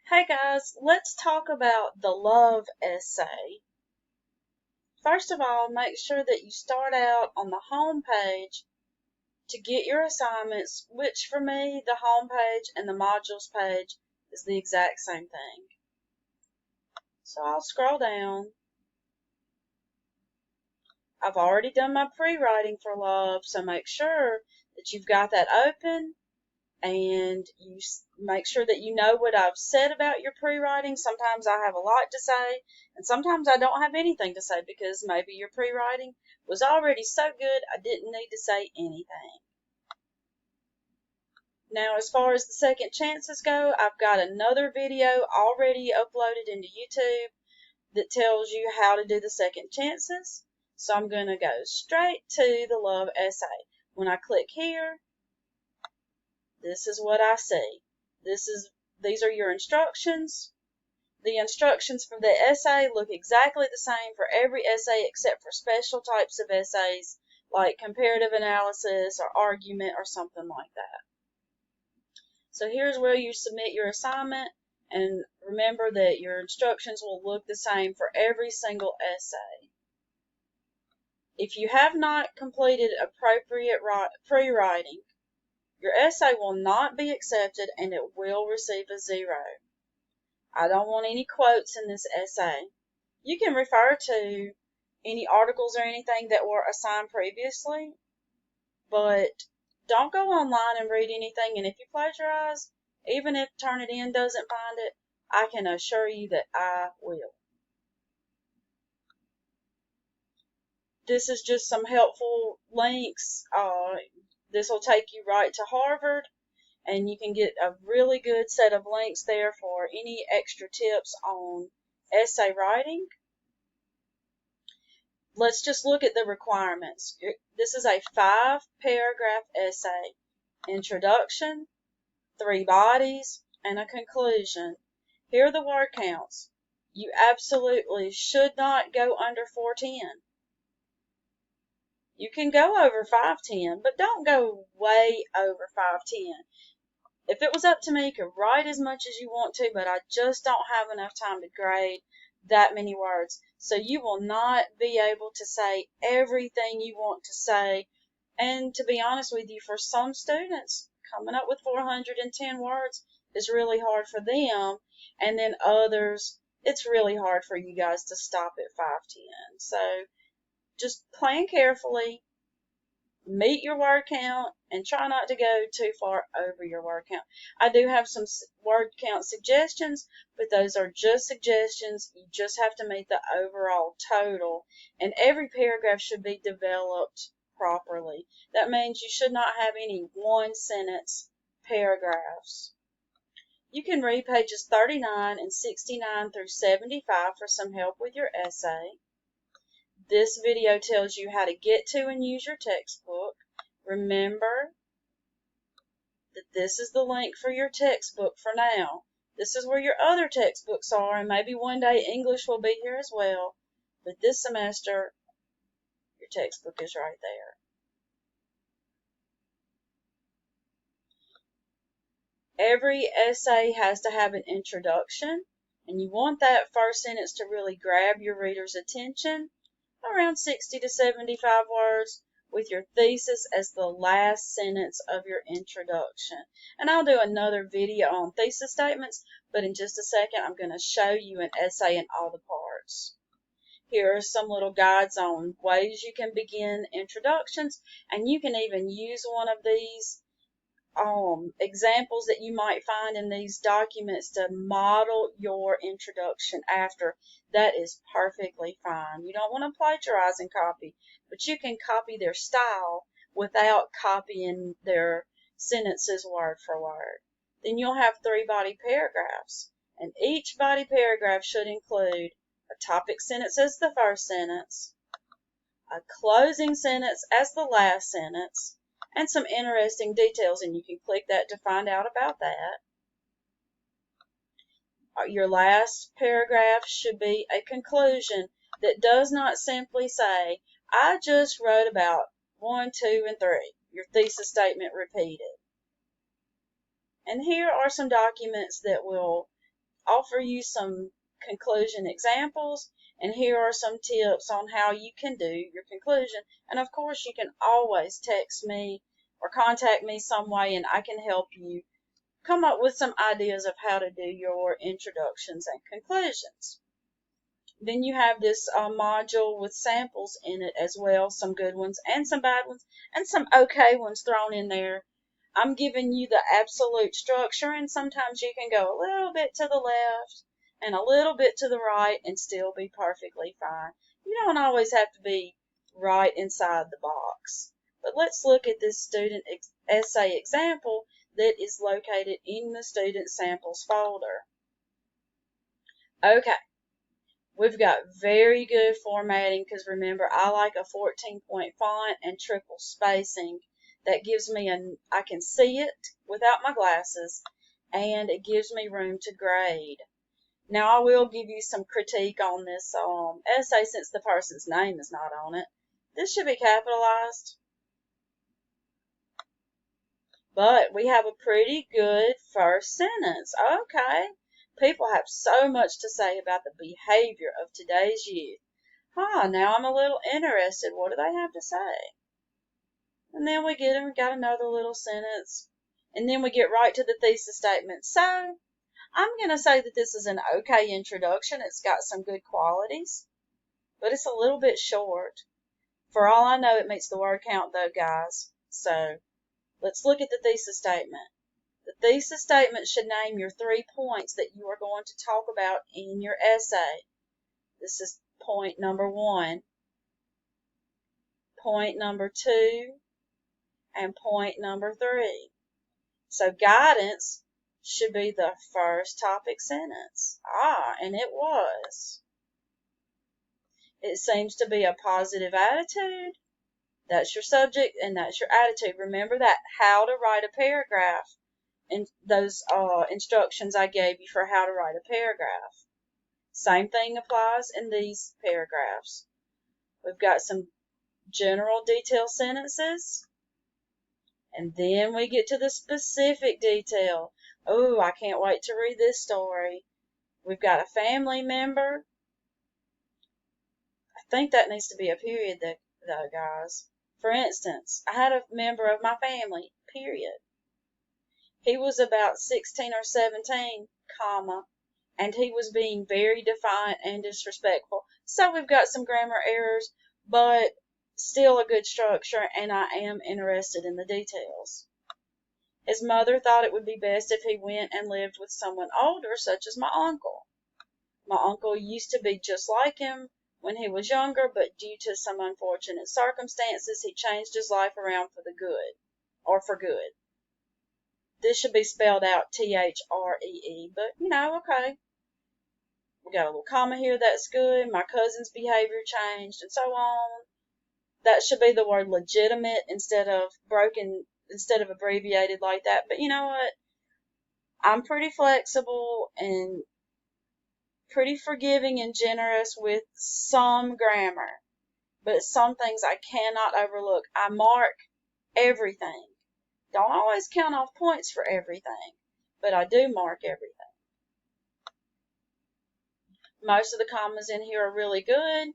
Hey guys, let's talk about the love essay. First of all, make sure that you start out on the home page to get your assignments, which for me, the home page and the modules page is the exact same thing. So I'll scroll down. I've already done my pre-writing for love, so make sure that you've got that open and you make sure that you know what I've said about your pre-writing. Sometimes I have a lot to say, and sometimes I don't have anything to say because maybe your pre-writing was already so good I didn't need to say anything. Now, as far as the second chances go, I've got another video already uploaded into YouTube that tells you how to do the second chances. So I'm going to go straight to the love essay. When I click here, this is what I see. These are your instructions. The instructions for the essay look exactly the same for every essay except for special types of essays like comparative analysis or argument or something like that. So here's where you submit your assignment, and remember that your instructions will look the same for every single essay. If you have not completed appropriate pre-writing, your essay will not be accepted and it will receive a 0. I don't want any quotes in this essay. You can refer to any articles or anything that were assigned previously, but don't go online and read anything, and if you plagiarize, even if Turnitin doesn't find it, I can assure you that I will. This is just some helpful links. This will take you right to Harvard, and you can get a really good set of links there for any extra tips on essay writing. Let's just look at the requirements. This is a 5-paragraph essay. Introduction, 3 bodies, and a conclusion. Here are the word counts. You absolutely should not go under 410. You can go over 510, but don't go way over 510. If it was up to me, you could write as much as you want to, but I just don't have enough time to grade that many words. So you will not be able to say everything you want to say. And to be honest with you, for some students, coming up with 410 words is really hard for them. And then others, it's really hard for you guys to stop at 510. So just plan carefully, meet your word count, and try not to go too far over your word count. I do have some word count suggestions, but those are just suggestions. You just have to meet the overall total, and every paragraph should be developed properly. That means you should not have any one-sentence paragraphs. You can read pages 39 and 69 through 75 for some help with your essay. This video tells you how to get to and use your textbook. Remember that this is the link for your textbook for now. This is where your other textbooks are, and maybe one day English will be here as well. But this semester, your textbook is right there. Every essay has to have an introduction, and you want that first sentence to really grab your reader's attention. Around 60 to 75 words, with your thesis as the last sentence of your introduction. And I'll do another video on thesis statements, but in just a second I'm going to show you an essay in all the parts. Here are some little guides on ways you can begin introductions, and you can even use one of these examples that you might find in these documents to model your introduction after. That is perfectly fine. You don't want to plagiarize and copy, but you can copy their style without copying their sentences word for word. Then you'll have 3 body paragraphs, and each body paragraph should include a topic sentence as the first sentence, a closing sentence as the last sentence, and some interesting details, and you can click that to find out about that. Your last paragraph should be a conclusion that does not simply say, I just wrote about 1, 2, and 3, your thesis statement repeated. And here are some documents that will offer you some conclusion examples, and here are some tips on how you can do your conclusion. And of course, you can always text me or contact me some way, and I can help you come up with some ideas of how to do your introductions and conclusions. Then you have this module with samples in it as well, some good ones and some bad ones and some okay ones thrown in there. I'm giving you the absolute structure, and sometimes you can go a little bit to the left and a little bit to the right and still be perfectly fine. You don't always have to be right inside the box. But let's look at this student essay example that is located in the student samples folder. Okay. We've got very good formatting because remember, I like a 14-point font and triple spacing. That gives me I can see it without my glasses, and it gives me room to grade. Now I will give you some critique on this essay since the person's name is not on it. This should be capitalized. But we have a pretty good first sentence. Okay. People have so much to say about the behavior of today's youth. Now I'm a little interested. What do they have to say? And then we got another little sentence. And then we get right to the thesis statement. So, I'm going to say that this is an okay introduction. It's got some good qualities, but it's a little bit short. For all I know, it meets the word count though, guys. So, let's look at the thesis statement. The thesis statement should name your 3 points that you are going to talk about in your essay. This is point number 1, point number 2, and point number 3. So guidance should be the first topic sentence. And it was. It seems to be a positive attitude. That's your subject and that's your attitude. Remember that how to write a paragraph. And those instructions I gave you for how to write a paragraph. Same thing applies in these paragraphs. We've got some general detail sentences, and then we get to the specific detail. Oh, I can't wait to read this story. We've got a family member. I think that needs to be a period though, guys. For instance, I had a member of my family, period. He was about 16 or 17, and he was being very defiant and disrespectful. So we've got some grammar errors, but still a good structure, and I am interested in the details. His mother thought it would be best if he went and lived with someone older, such as my uncle. My uncle used to be just like him when he was younger, but due to some unfortunate circumstances, he changed his life around for good. This should be spelled out T-H-R-E-E, but, okay. We got a little comma here, that's good. My cousin's behavior changed, and so on. That should be the word legitimate instead of abbreviated like that. But you know what? I'm pretty flexible and pretty forgiving and generous with some grammar. But some things I cannot overlook. I mark everything. Don't always count off points for everything, but I do mark everything. Most of the commas in here are really good.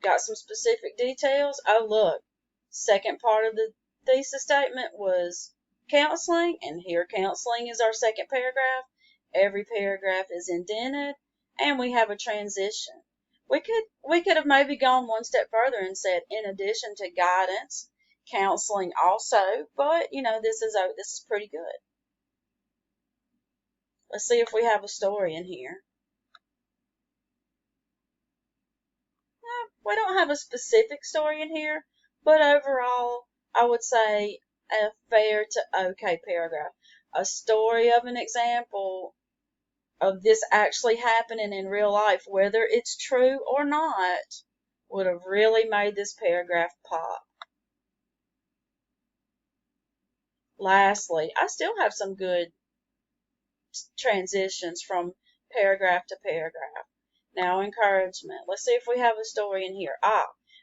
Got some specific details. Oh, look. Second part of the thesis statement was counseling, and here counseling is our second paragraph. Every paragraph is indented, and we have a transition. We could have maybe gone one step further and said, in addition to guidance, counseling also, but this is pretty good. Let's see if we have a story in here. We don't have a specific story in here, but overall, I would say a fair to okay paragraph. A story of an example of this actually happening in real life, whether it's true or not, would have really made this paragraph pop. Lastly, I still have some good transitions from paragraph to paragraph. Now, encouragement. Let's see if we have a story in here.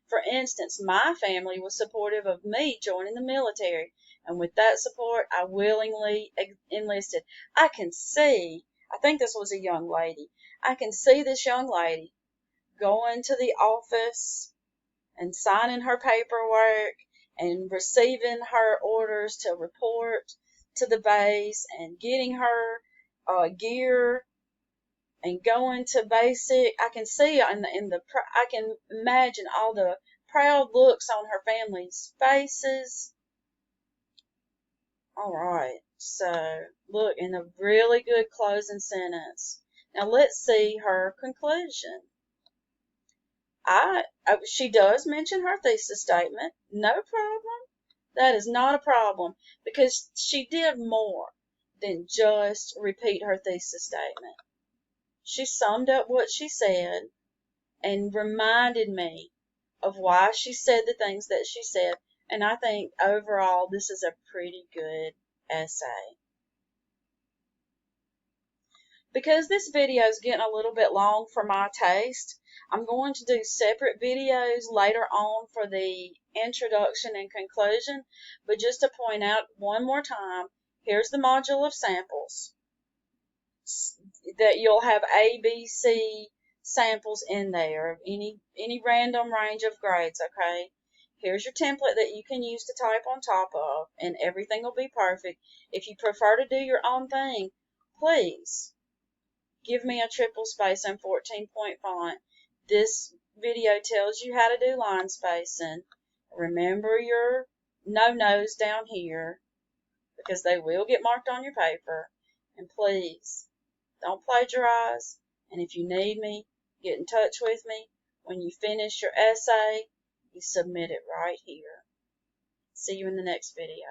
For instance, my family was supportive of me joining the military, and with that support, I willingly enlisted. I can see I think this was a young lady. I can see this young lady going to the office and signing her paperwork and receiving her orders to report to the base and getting her gear and going to basic. I can see I can imagine all the proud looks on her family's faces. All right, so look, in a really good closing sentence. Now let's see her conclusion. She does mention her thesis statement. No problem. That is not a problem because she did more than just repeat her thesis statement. She summed up what she said and reminded me of why she said the things that she said. And I think overall this is a pretty good essay. Because this video is getting a little bit long for my taste, I'm going to do separate videos later on for the introduction and conclusion. But just to point out one more time, here's the module of samples that you'll have A, B, C samples in there of any random range of grades, okay? Here's your template that you can use to type on top of, and everything will be perfect. If you prefer to do your own thing, please give me a triple space and 14-point font. This video tells you how to do line spacing. Remember your no-nos down here because they will get marked on your paper. And please, don't plagiarize. And if you need me, get in touch with me. When you finish your essay, you submit it right here. See you in the next video.